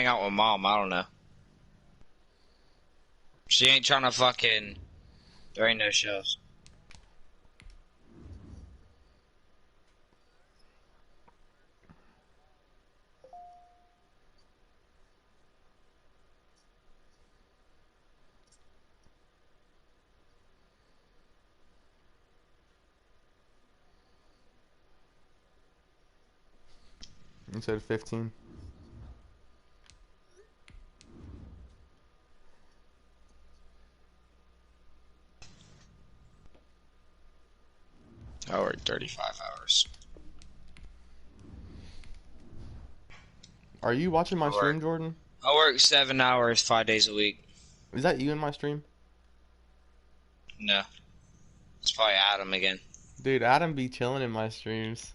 hang out with mom. I don't know. She ain't trying to fucking. There ain't no shows. Instead of 15. I work 35 hours. Are you watching my I work. stream, Jordan? I work 7 hours, 5 days a week. Is that you in my stream? No, it's probably Adam again. Dude, Adam be chilling in my streams.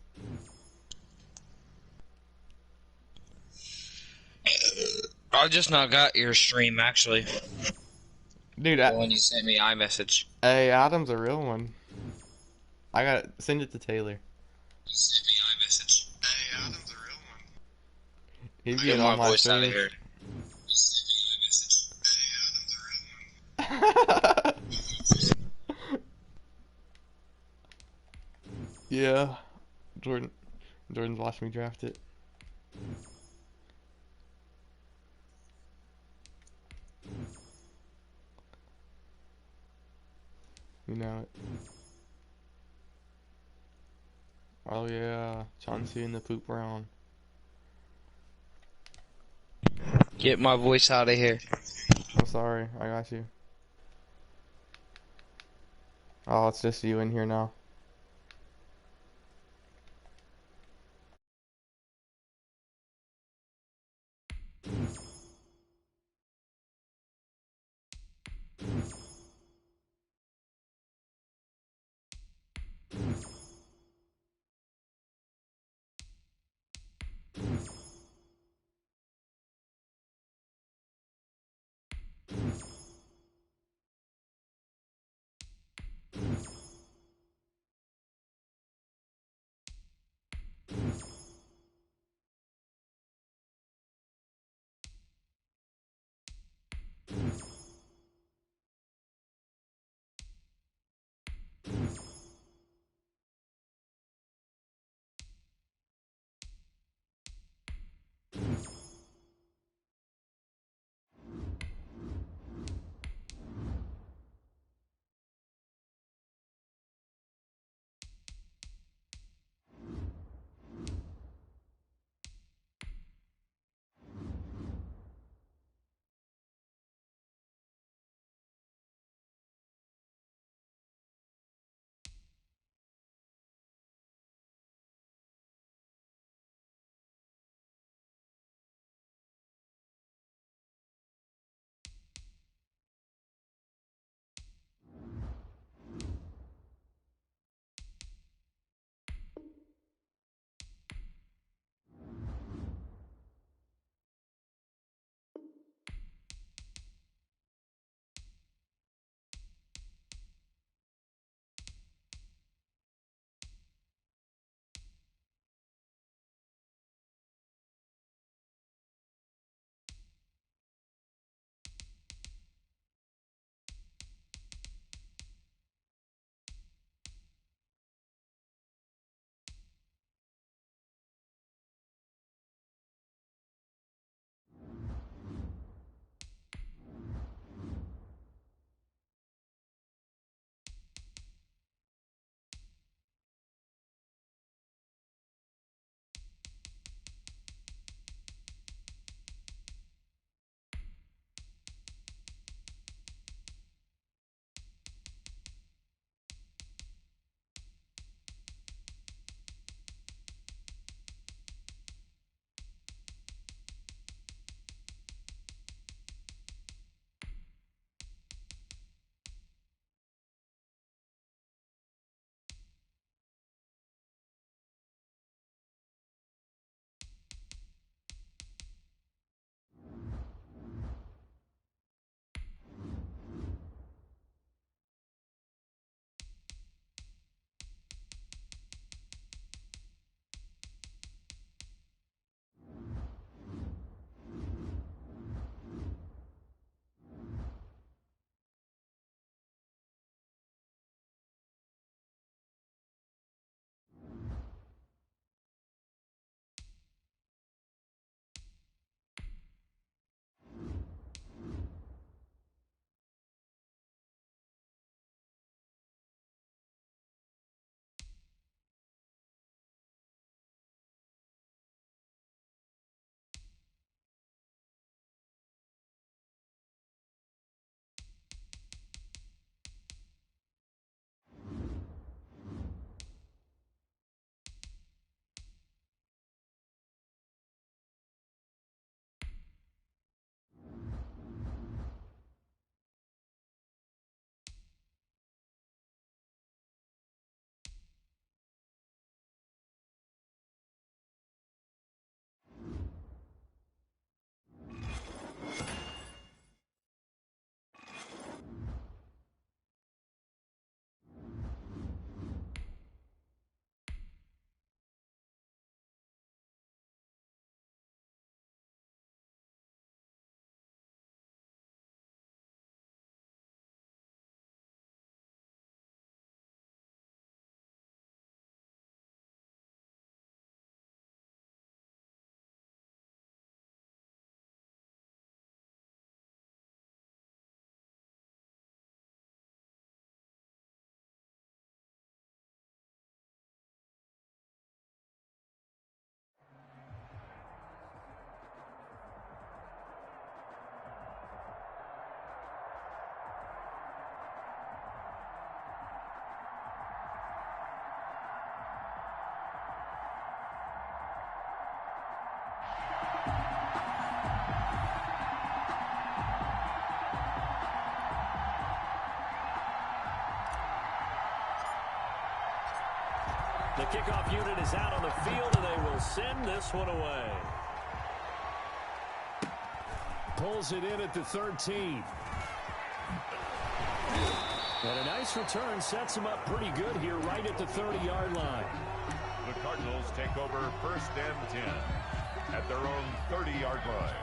I just not got your stream actually. Dude, The one you sent me iMessage. hey, Adam's a real one. I gotta send it to Taylor. You sent me iMessage. Hey, Adam's a real one. He'd be Get in my all my voice out of streams. here. You sent me iMessage. Hey, Adam's a real one. Yeah. Jordan's watching me draft it. You know it. Oh yeah, Chauncey and the poop brown. Get my voice out of here. I'm sorry, I got you. Oh, it's just you in here now. The kickoff unit is out on the field, and they will send this one away. Pulls it in at the 13. And a nice return sets him up pretty good here right at the 30-yard line. The Cardinals take over 1st and 10 at their own 30-yard line.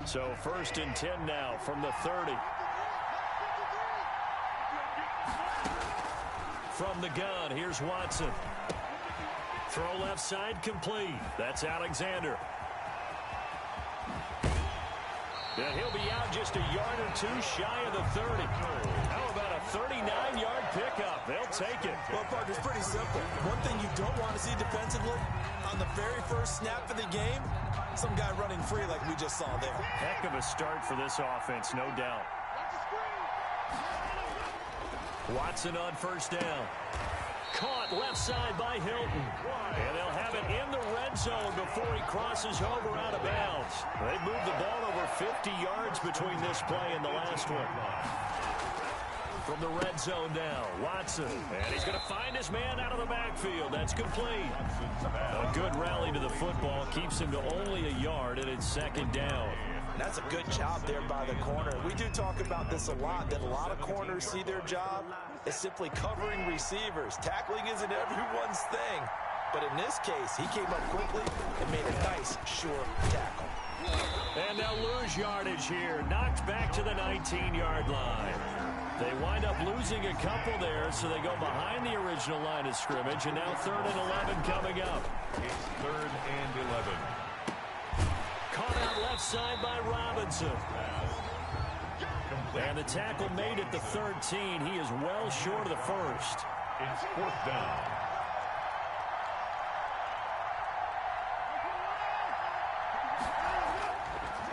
So 1st and 10 now from the 30. From the gun, here's Watson. Throw left side complete. That's Alexander. And he'll be out just a yard or two shy of the 30. How about a 39-yard pickup? They'll take it. Well, partner, it's pretty simple. One thing you don't want to see defensively, on the very first snap of the game, some guy running free like we just saw there. Heck of a start for this offense, no doubt. Watson on 1st down. Caught left side by Hilton. And they'll have it in the red zone before he crosses over out of bounds. They moved the ball over 50 yards between this play and the last one. From the red zone now, Watson. And he's going to find his man out of the backfield. That's complete. A good rally to the football keeps him to only a yard, and it's 2nd down. That's a good job there by the corner. We do talk about this a lot, that a lot of corners see their job as simply covering receivers. Tackling isn't everyone's thing. But in this case, he came up quickly and made a nice, sure tackle. And they'll lose yardage here. Knocked back to the 19-yard line. They wind up losing a couple there, so they go behind the original line of scrimmage, and now 3rd and 11 coming up. It's 3rd and 11. Caught out left side by Robinson. And the tackle made at the 13. He is well short of the 1st. It's 4th down.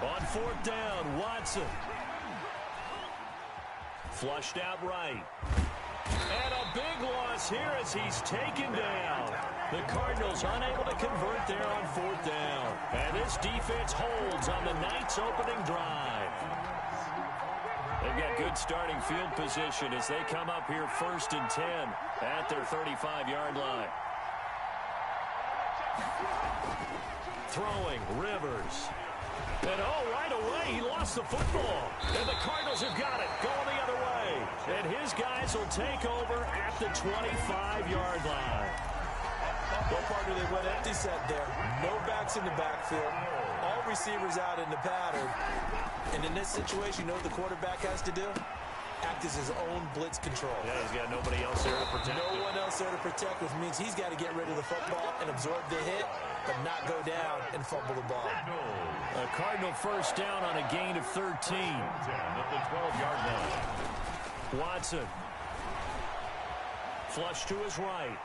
On 4th down, Watson. Flushed out right. And a big loss here as he's taken down. The Cardinals unable to convert there on 4th down. And this defense holds on the Knights' opening drive. They've got good starting field position as they come up here 1st and 10 at their 35-yard line. Throwing, Rivers. And right away, he lost the football. And the Cardinals have got it, going the other way. And his guys will take over at the 25-yard line. Well, partner, they went empty set there. No backs in the backfield. All receivers out in the pattern. And in this situation, you know what the quarterback has to do? Act as his own blitz control. Yeah, he's got nobody else there to protect. No one else there to protect, which means he's got to get rid of the football and absorb the hit, but not go down and fumble the ball. A Cardinal 1st down on a gain of 13. At the 12-yard line. Watson. Flush to his right.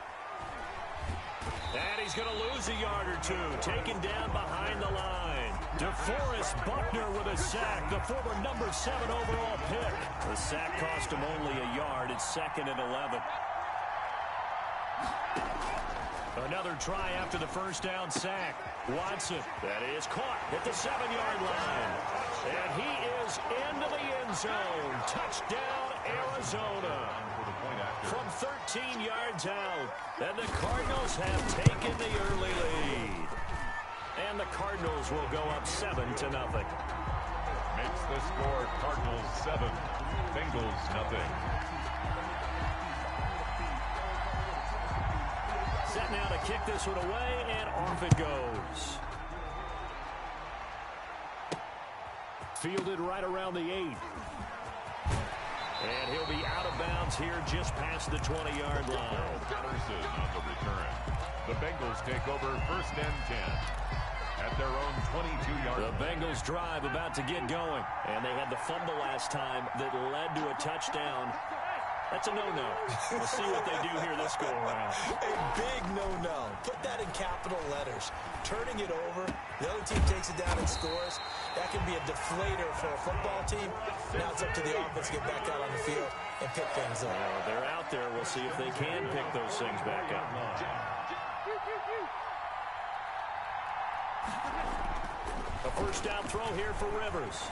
And he's going to lose a yard or two. Taken down behind the line. DeForest Buckner with a sack. The former number 7 overall pick. The sack cost him only a yard. It's 2nd and 11. Another try after the 1st down sack. Watson. That is caught at the 7-yard line. And he is into the end zone. Touchdown, Arizona. From 13 yards out. And the Cardinals have taken the early lead. And the Cardinals will go up 7-0. Makes the score Cardinals 7, Bengals nothing. Set now to kick this one away, and off it goes. Fielded right around the 8. And he'll be out of bounds here just past the 20-yard line. Patterson on the return. The Bengals take over 1st and 10 at their own 22-yard line. The Bengals drive about to get going. And they had the fumble last time that led to a touchdown. That's a no-no. We'll see what they do here this go-around. A big no-no. Put that in capital letters. Turning it over, the other team takes it down and scores. That can be a deflator for a football team. Now it's up to the offense to get back out on the field and pick things up. Well, they're out there. We'll see if they can pick those things back up. A first down throw here for Rivers.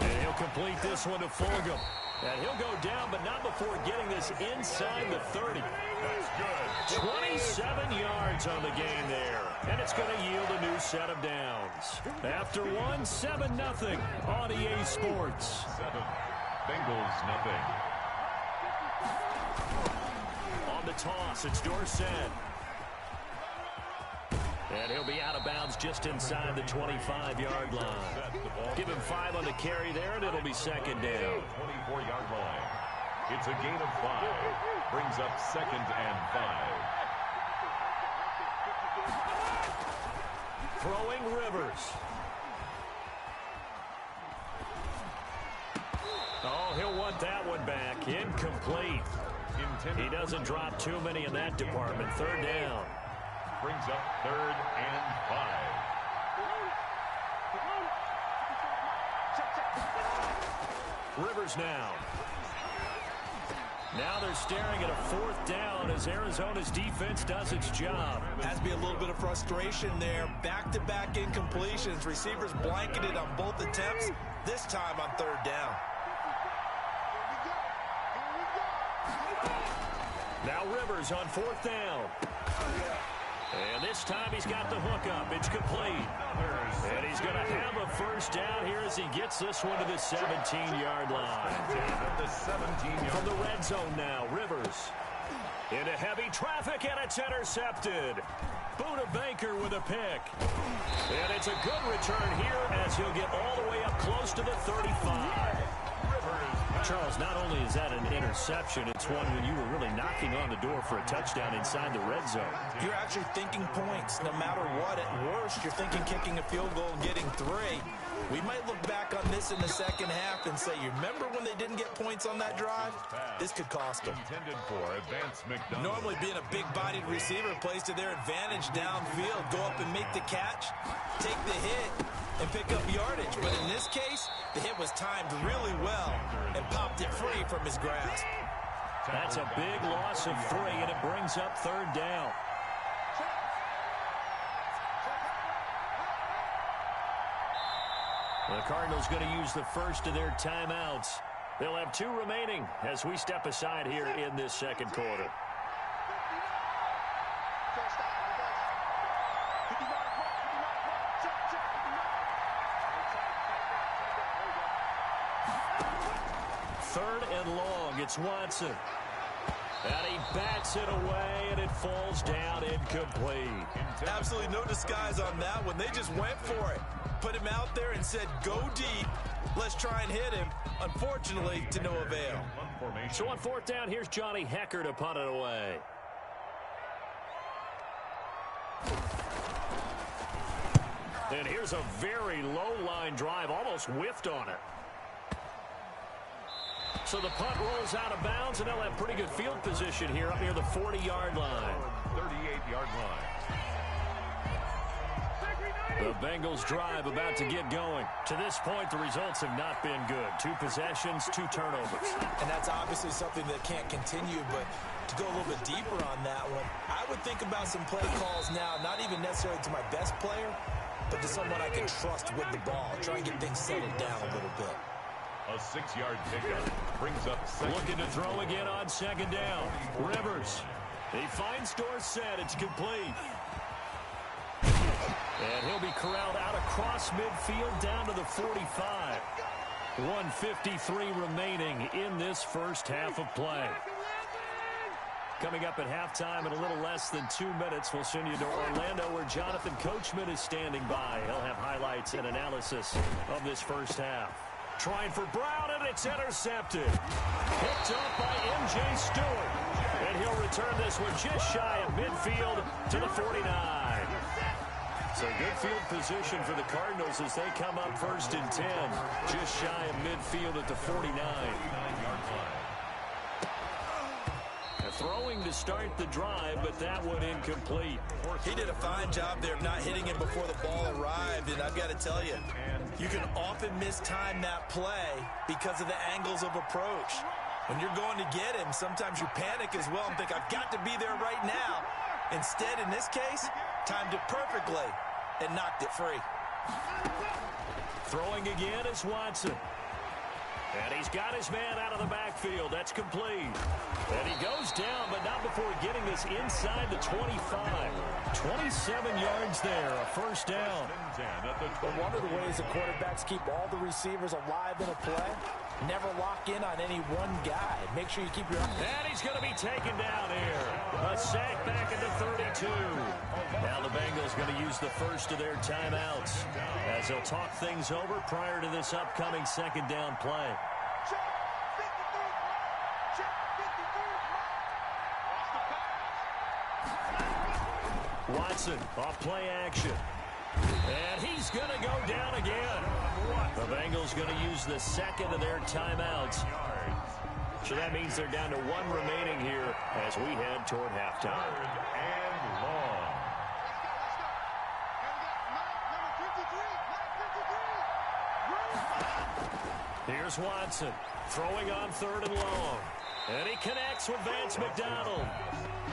And he'll complete this one to Fulgham. And he'll go down, but not before getting this inside the 30. That's good. 27 yards on the gain there. And it's going to yield a new set of downs. After one, 7-0 on EA Sports. 7. Bengals nothing. On the toss, it's Dorsett. And he'll be out of bounds just inside the 25-yard line. Give him 5 on the carry there, and it'll be second down. 24-yard line. It's a gain of 5. Brings up 2nd and 5. Throwing Rivers. Oh, he'll want that one back. Incomplete. He doesn't drop too many in that department. Third down. Brings up 3rd and 5. Rivers now. Now they're staring at a 4th down as Arizona's defense does its job. Has to be a little bit of frustration there. Back-to-back incompletions. Receivers blanketed on both attempts, this time on 3rd down. Now Rivers on 4th down. And this time he's got the hook up. It's complete. And he's going to have a first down here as he gets this one to the 17-yard line. From the red zone now, Rivers. Into heavy traffic, and it's intercepted. Buda Baker with a pick. And it's a good return here as he'll get all the way up close to the 35. Charles, not only is that an interception, it's one when you were really knocking on the door for a touchdown inside the red zone. You're actually thinking points. No matter what, at worst, you're thinking kicking a field goal and getting 3. We might look back on this in the second half and say, you remember when they didn't get points on that drive? This could cost them. Intended for Advance McDonald. Normally being a big-bodied receiver plays to their advantage downfield. Go up and make the catch, take the hit, and pick up yardage. But in this case, the hit was timed really well and popped it free from his grasp. That's a big loss of 3, and it brings up 3rd down. The Cardinals going to use the first of their timeouts. They'll have 2 remaining as we step aside here in this second quarter. Third and long, it's Watson. And he bats it away, and it falls down incomplete. Absolutely no disguise on that one. They just went for it. Put him out there and said, go deep. Let's try and hit him. Unfortunately, to no avail. So on 4th down, here's Johnny Hecker to punt it away. And here's a very low-line drive, almost whiffed on it. So the punt rolls out of bounds, and they'll have pretty good field position here up near the 40-yard line. 38-yard line. The Bengals drive about to get going. To this point, the results have not been good. 2 possessions, 2 turnovers. And that's obviously something that can't continue, but to go a little bit deeper on that one, I would think about some play calls now, not even necessarily to my best player, but to someone I can trust with the ball. Try and get things settled down a little bit. A 6-yard pickup brings up 2nd. Looking to throw again on 2nd down. Rivers. He finds Dorsett. It's complete. And he'll be corralled out across midfield down to the 45. 1:53 remaining in this first half of play. Coming up at halftime in a little less than 2 minutes, we'll send you to Orlando where Jonathan Coachman is standing by. He'll have highlights and analysis of this first half. Trying for Brown, and it's intercepted. Picked up by M.J. Stewart. And he'll return this one just shy of midfield to the 49. So good field position for the Cardinals as they come up 1st and 10. Just shy of midfield at the 49. Throwing to start the drive, but that one incomplete. He did a fine job there of not hitting him before the ball arrived, and I've got to tell you, you can often mistime that play because of the angles of approach. When you're going to get him, sometimes you panic as well and think, I've got to be there right now. Instead, in this case, timed it perfectly and knocked it free. Throwing again is Watson. And he's got his man out of the backfield. That's complete. And he goes down, but not before getting this inside the 25. 27 yards there, a first down. But one of the ways the quarterbacks keep all the receivers alive in a play, never lock in on any one guy. Make sure you keep your eye. And he's going to be taken down here. A sack back at the 32. Now the Bengals going to use the first of their timeouts as they'll talk things over prior to this upcoming second down play. Watson off play action. And he's going to go down again. The Bengals going to use the second of their timeouts. So that means they're down to one remaining here as we head toward halftime. And long. Here's Watson throwing on third and long. And he connects with Vance McDonald.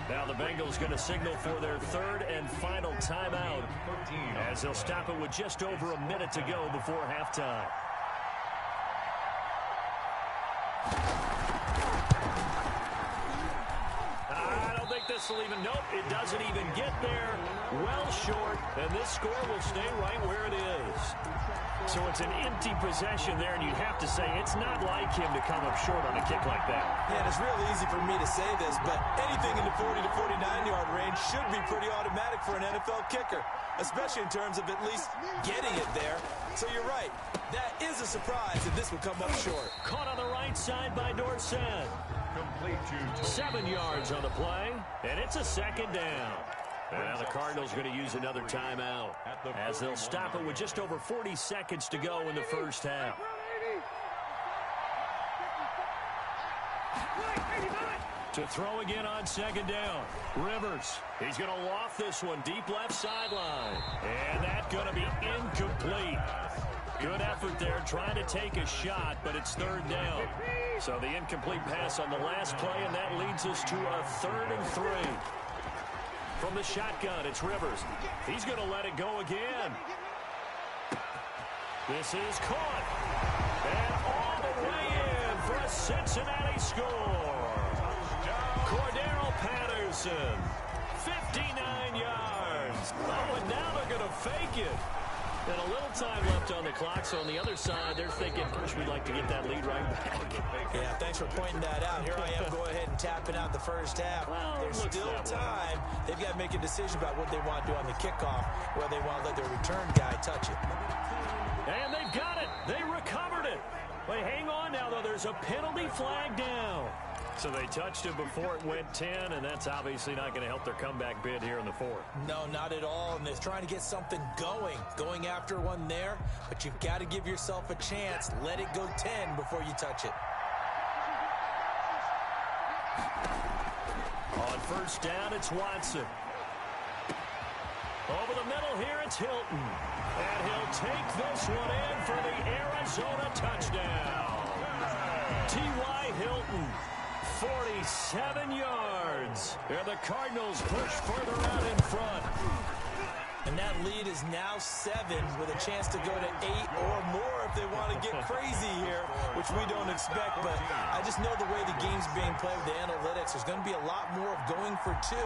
Now the Bengals going to signal for their third and final timeout as they'll stop it with just over a minute to go before halftime. I don't think this will even, nope, it doesn't even get there. Well short, and this score will stay right where it is. So it's an empty possession there, and you have to say it's not like him to come up short on a kick like that. Yeah, and it's real easy for me to say this, but anything in the 40 to 49-yard range should be pretty automatic for an NFL kicker, especially in terms of at least getting it there. So you're right. That is a surprise if this would come up short. Caught on the right side by Dorsett. Complete to 7 yards on the play, and it's a second down. And now the Cardinals are going to use another timeout as they'll stop it with just over 40 seconds to go in the first half. To throw again on second down. Rivers. He's going to loft this one deep left sideline. And that's going to be incomplete. Good effort there trying to take a shot, but it's third down. So the incomplete pass on the last play, and that leads us to a 3rd and 3. From the shotgun, it's Rivers. He's going to let it go again. This is caught. And all the way in for a Cincinnati score. Cordero Patterson, 59 yards. Oh, and now they're going to fake it. And a little time left on the clock, so on the other side, they're thinking, gosh, we'd like to get that lead right back. Yeah, thanks for pointing that out. Here I am, go ahead and tapping out the first half. Well, there's still time. They've got to make a decision about what they want to do on the kickoff, whether they want to let their return guy touch it. And they've got it. They recovered it. But hang on now, though. There's a penalty flag down. So they touched it before it went 10, and that's obviously not going to help their comeback bid here in the fourth. No, not at all, and they're trying to get something going after one there, but you've got to give yourself a chance. Let it go 10 before you touch it. On first down, it's Watson. Over the middle here, it's Hilton. And he'll take this one in for the Arizona touchdown. T.Y. Hilton. 47 yards. And the Cardinals push further out in front. And that lead is now 7 with a chance to go to 8 or more if they want to get crazy here, which we don't expect. But I just know the way the game's being played with the analytics, there's going to be a lot more of going for 2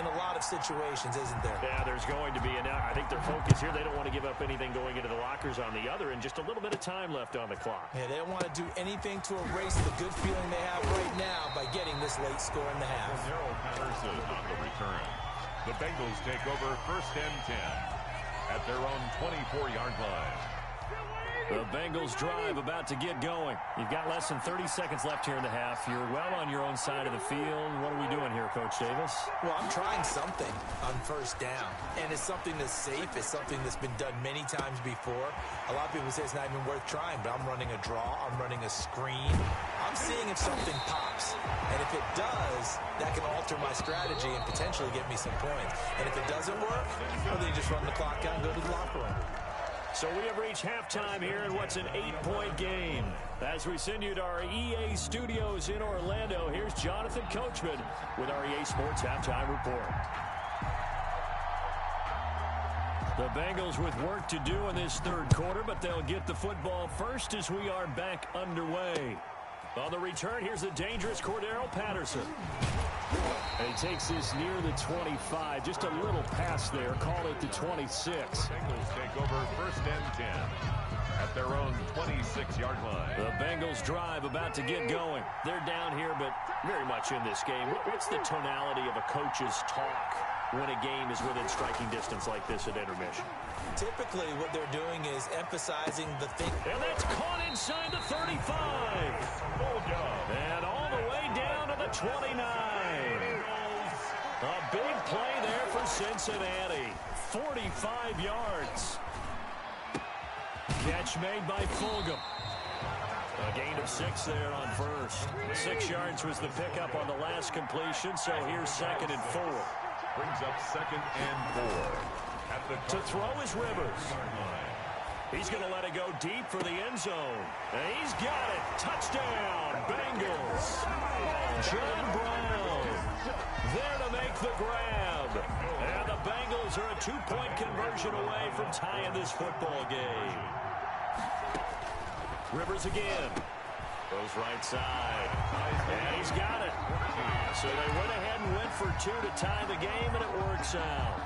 in a lot of situations, isn't there? Yeah, there's going to be. And I think their focus here, they don't want to give up anything going into the lockers on the other, and just a little bit of time left on the clock. Yeah, they don't want to do anything to erase the good feeling they have right now by getting this late score in the half. Cordero Patterson on the return. The Bengals take over first and 10 at their own 24-yard line. The Bengals drive about to get going. You've got less than 30 seconds left here in the half. You're well on your own side of the field. What are we doing here, Coach Davis? Well, I'm trying something on first down. And it's something that's safe. It's something that's been done many times before. A lot of people say it's not even worth trying, but I'm running a draw. I'm running a screen. I'm seeing if something pops. And if it does, that can alter my strategy and potentially get me some points. And if it doesn't work, well, then you just run the clock out and go to the locker room. So we have reached halftime here in what's an 8-point game. As we send you to our EA studios in Orlando, here's Jonathan Coachman with our EA Sports Halftime Report. The Bengals with work to do in this third quarter, but they'll get the football first as we are back underway. On the return, here's the dangerous Cordero Patterson. And he takes this near the 25. Just a little pass there. Call it the 26. Bengals take over first and 10 at their own 26-yard line. The Bengals drive about to get going. They're down here, but very much in this game. What's the tonality of a coach's talk when a game is within striking distance like this at intermission? Typically, what they're doing is emphasizing the thing. And that's caught inside the 35. And all the way down to the 29. A big play there for Cincinnati. 45 yards. Catch made by Fulgham. A gain of 6 there on first. 6 yards was the pickup on the last completion, so here's 2nd and 4. Brings up 2nd and 4. To throw is Rivers. He's going to let it go deep for the end zone. And he's got it. Touchdown, Bengals. John Brown there to make the grab. And the Bengals are a 2-point conversion away from tying this football game. Rivers again. Goes right side. And he's got it. So they went ahead and went for 2 to tie the game, and it works out.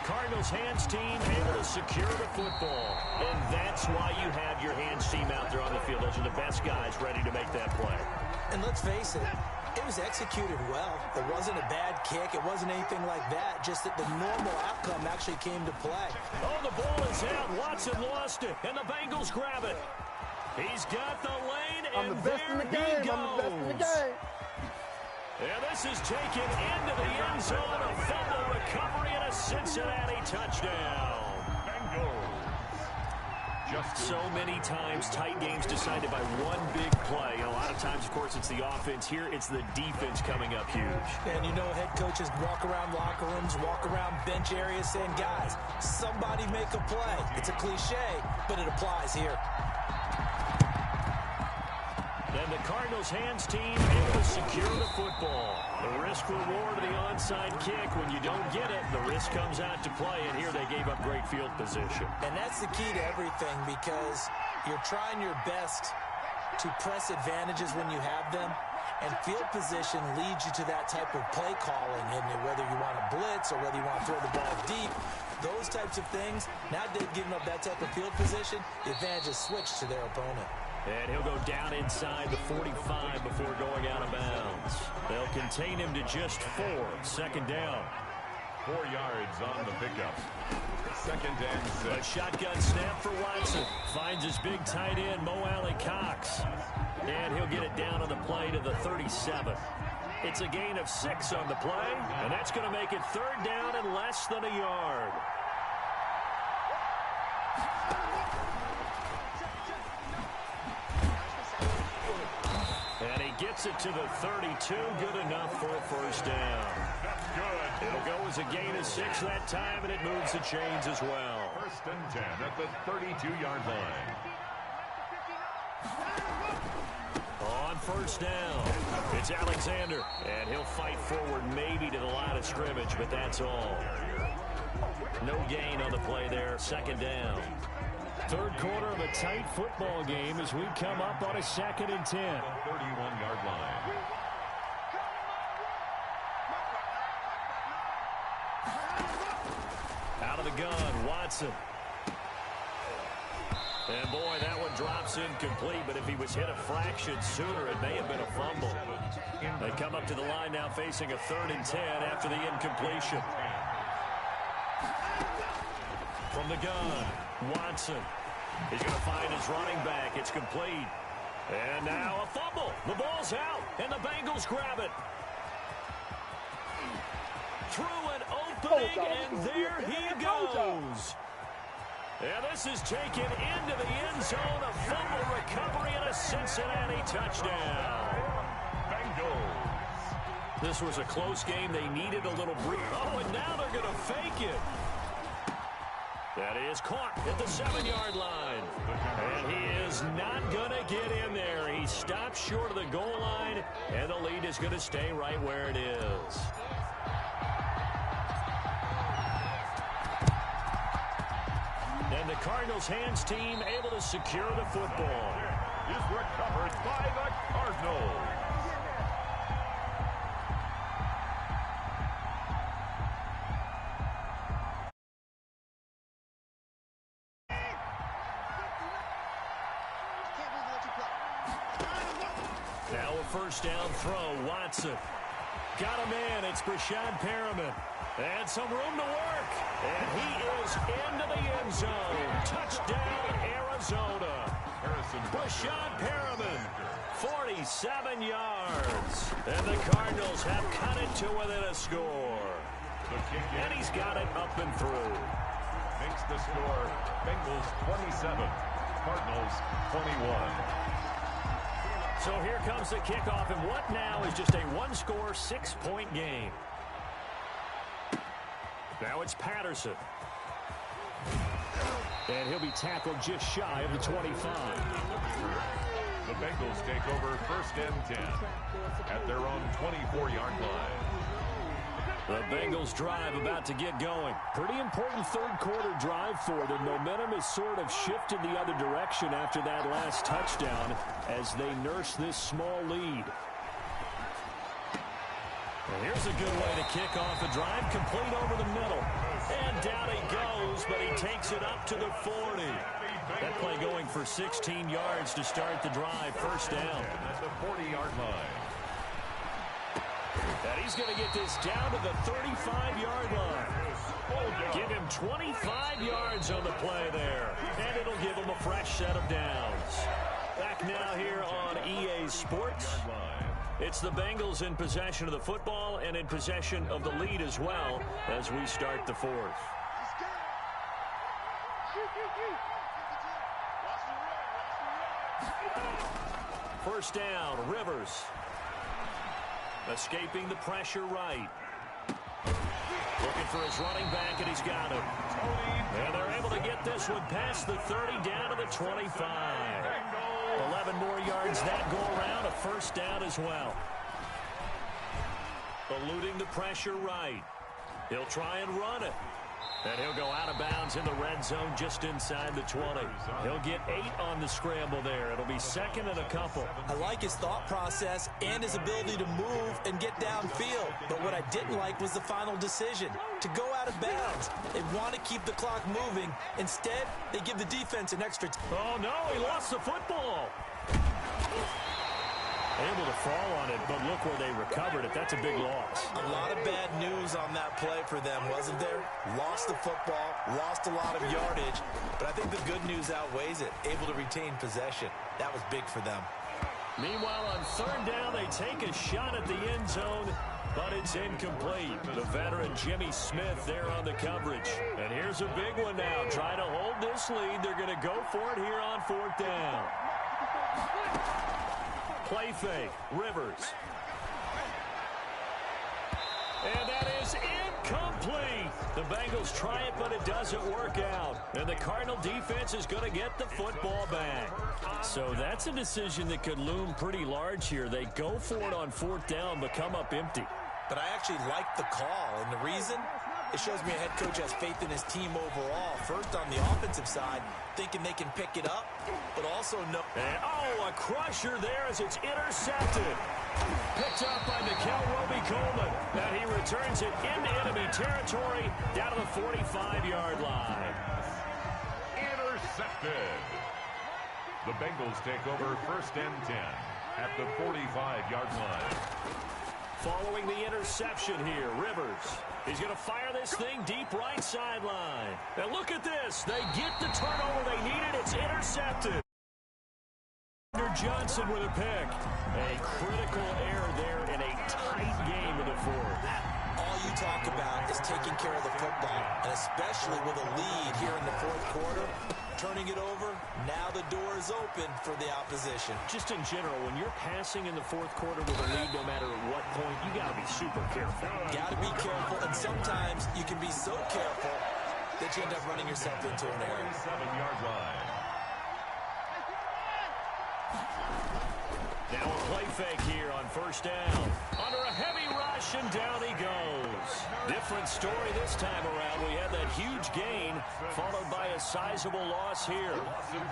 Cardinals hands team able to secure the football. And that's why you have your hands team out there on the field. Those are the best guys ready to make that play. And let's face it, it was executed well. It wasn't a bad kick. It wasn't anything like that. Just that the normal outcome actually came to play. Oh, the ball is out. Watson lost it. And the Bengals grab it. He's got the lane, and there he goes. I'm the best in the game. And this is taken into the end zone. A fumble recovery and a Cincinnati touchdown. Bengals. So many times tight games decided by one big play. And a lot of times, of course, it's the offense. Here, it's the defense coming up huge. And you know, head coaches walk around locker rooms, walk around bench areas saying, guys, somebody make a play. It's a cliche, but it applies here. Then the Cardinals hands team able to secure the football. The risk reward of the onside kick. When you don't get it, the risk comes out to play, and here they gave up great field position. And that's the key to everything, because you're trying your best to press advantages when you have them, and field position leads you to that type of play calling, and whether you want to blitz or whether you want to throw the ball deep, those types of things. Now they've given up that type of field position, the advantage is switched to their opponent. And he'll go down inside the 45 before going out of bounds. They'll contain him to just 4. 2nd down. 4 yards on the pickup. 2nd and 6. A shotgun snap for Watson. Finds his big tight end, Mo Alley Cox. And he'll get it down on the play to the 37. It's a gain of 6 on the play. And that's going to make it 3rd down and less than a yard. And he gets it to the 32. Good enough for a 1st down. That's good. It'll go as a gain of 6 that time, and it moves the chains as well. 1st and 10 at the 32-yard line. On 1st down, it's Alexander. And he'll fight forward maybe to the line of scrimmage, but that's all. No gain on the play there. 2nd down. 3rd quarter of a tight football game as we come up on a 2nd and 10. 31-yard line. Out of the gun, Watson. And boy, that one drops incomplete, but if he was hit a fraction sooner, it may have been a fumble. They come up to the line now facing a 3rd and 10 after the incompletion. From the gun, Watson. He's going to find his running back. It's complete. And now a fumble. The ball's out, and the Bengals grab it. through an opening, and there he goes. And this is taken into the end zone. A fumble recovery and a Cincinnati touchdown. Bengals. This was a close game. They needed a little breather. Oh, and now they're going to fake it. That is caught at the 7-yard line. And he is not going to get in there. He stops short of the goal line, and the lead is going to stay right where it is. And the Cardinals' hands team able to secure the football. Is recovered by the Cardinals. Now a first down throw. Watson. Got him in. It's Brashad Perriman. And some room to work. And he is into the end zone. Touchdown, Arizona. Brashad Perriman, 47 yards. And the Cardinals have cut it to within a score. And he's got it up and through. Makes the score Bengals 27, Cardinals 21. So here comes the kickoff, and what now is just a one-score, 6-point game. Now it's Patterson. And he'll be tackled just shy of the 25. The Bengals take over first and 10 at their own 24-yard line. The Bengals drive about to get going. Pretty important third-quarter drive for them. Momentum has sort of shifted the other direction after that last touchdown as they nurse this small lead. And here's a good way to kick off the drive, complete over the middle. And down he goes, but he takes it up to the 40. That play going for 16 yards to start the drive, first down. At the 40-yard line. And he's going to get this down to the 35-yard line. Give him 25 yards on the play there. And it'll give him a fresh set of downs. Back now here on EA Sports. It's the Bengals in possession of the football and in possession of the lead as well as we start the fourth. First down, Rivers. Escaping the pressure right. Looking for his running back, and he's got him. And they're able to get this one past the 30 down to the 25. 11 more yards that go around, a first down as well. Eluding the pressure right. He'll try and run it. And he'll go out of bounds in the red zone just inside the 20. He'll get 8 on the scramble there. It'll be second and a couple. I like his thought process and his ability to move and get downfield. But what I didn't like was the final decision, to go out of bounds. They want to keep the clock moving. Instead, they give the defense an extra time. Oh, no, he lost the football. Able to fall on it, but look where they recovered it. That's a big loss. A lot of bad news on that play for them, wasn't there? Lost the football, lost a lot of yardage, but I think the good news outweighs it. Able to retain possession. That was big for them. Meanwhile, on third down, they take a shot at the end zone, but it's incomplete. The veteran Jimmy Smith there on the coverage. And here's a big one now. Try to hold this lead. They're going to go for it here on fourth down. Play fake, Rivers. And that is incomplete. The Bengals try it, but it doesn't work out. And the Cardinal defense is going to get the football back. So that's a decision that could loom pretty large here. They go for it on fourth down, but come up empty. But I actually like the call, and the reason? It shows me a head coach has faith in his team overall. First on the offensive side, thinking they can pick it up, but also no. And, oh, a crusher there as it's intercepted. Picked up by Mikel Roby-Coleman. And he returns it into enemy territory down to the 45-yard line. Intercepted. The Bengals take over first and 10 at the 45-yard line. Following the interception here, Rivers. He's going to fire this thing deep right sideline. And look at this. They get the turnover they needed. It's intercepted. Johnson with a pick. A critical error there in a tight game of the fourth. All you talk about is taking care of the football, and especially with a lead here in the fourth quarter. Turning it over, now the door is open for the opposition. Just in general, when you're passing in the fourth quarter with a lead, no matter at what point, you got to be super careful. Got to be careful, and sometimes you can be so careful that you end up running yourself into an error. 7-yard line. Now a play fake here on first down. Under a heavy rush, and down he goes. Different story this time around. We had that huge gain, followed by a sizable loss here.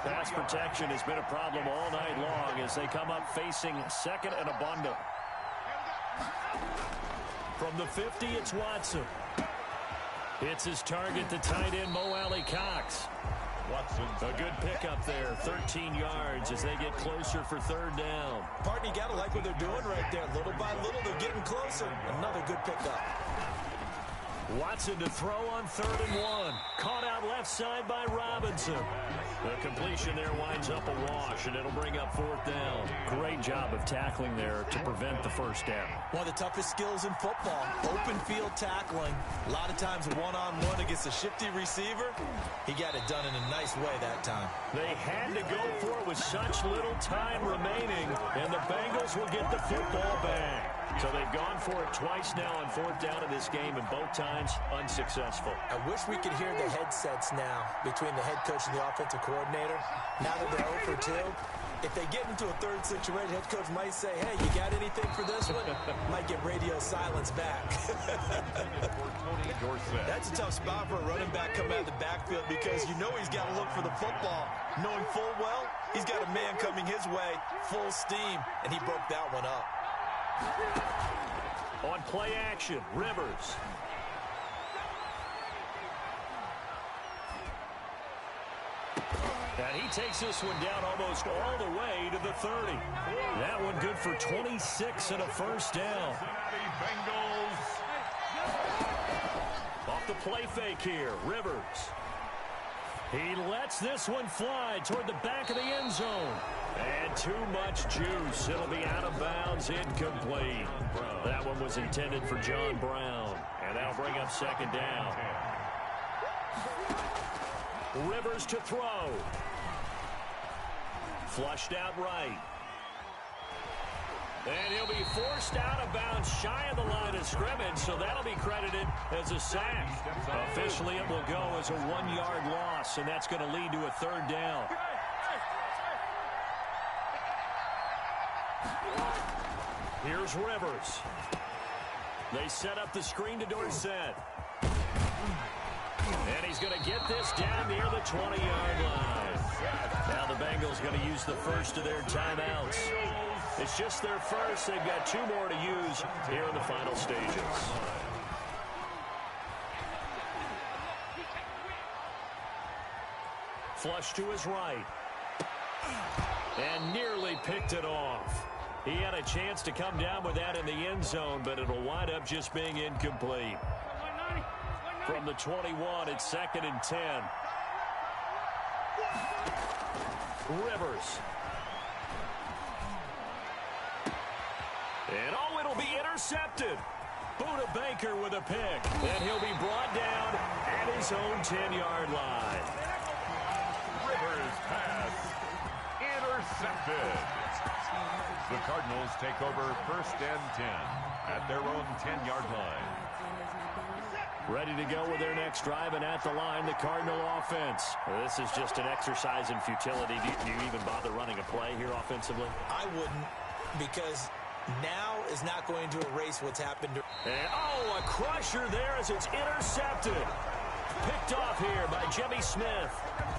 Pass protection has been a problem all night long as they come up facing second and abundant. From the 50, it's Watson. It's his target, the tight end, Mo Alley Cox. Watson's a good pickup there, 13 yards as they get closer for third down. Partner, you got to like what they're doing right there. Little by little, they're getting closer. Another good pickup. Watson to throw on 3rd and 1. Caught out left side by Robinson. The completion there winds up a wash, and it'll bring up 4th down. Great job of tackling there to prevent the first down. One of the toughest skills in football, open field tackling. A lot of times one-on-one against a shifty receiver. He got it done in a nice way that time. They had to go for it with such little time remaining, and the Bengals will get the football back. So they've gone for it twice now on 4th down in this game, and both times unsuccessful. I wish we could hear the headsets now between the head coach and the offensive coordinator. Now that they're 0 for 2, if they get into a third situation, head coach might say, hey, you got anything for this one? Might get radio silence back. That's a tough spot for a running back coming out of the backfield because you know he's got to look for the football, knowing full well he's got a man coming his way, full steam, and he broke that one up. On play action, Rivers. And he takes this one down almost all the way to the 30. That one good for 26 and a first down. Bengals. Off the play fake here, Rivers. He lets this one fly toward the back of the end zone. And too much juice. It'll be out of bounds, incomplete. That one was intended for John Brown. And that'll bring up 2nd down. Rivers to throw. Flushed out right. And he'll be forced out of bounds shy of the line of scrimmage, so that'll be credited as a sack. Officially, it will go as a 1-yard loss, and that's going to lead to a 3rd down. Here's Rivers. They set up the screen to Dorsett. And he's going to get this down near the 20-yard line. Now the Bengals going to use the first of their timeouts. It's just their first. They've got 2 more to use here in the final stages. Flush to his right. And nearly picked it off. He had a chance to come down with that in the end zone, but it'll wind up just being incomplete. From the 21, it's 2nd and 10. Rivers. And oh, it'll be intercepted. Buda Baker with a pick. And he'll be brought down at his own 10-yard line. Rivers pass intercepted. The Cardinals take over 1st and 10 at their own 10-yard line. Ready to go with their next drive, and at the line, the Cardinal offense. This is just an exercise in futility. Do you even bother running a play here offensively? I wouldn't, because now is not going to erase what's happened. And, oh, a crusher there as it's intercepted. Picked off here by Jimmy Smith.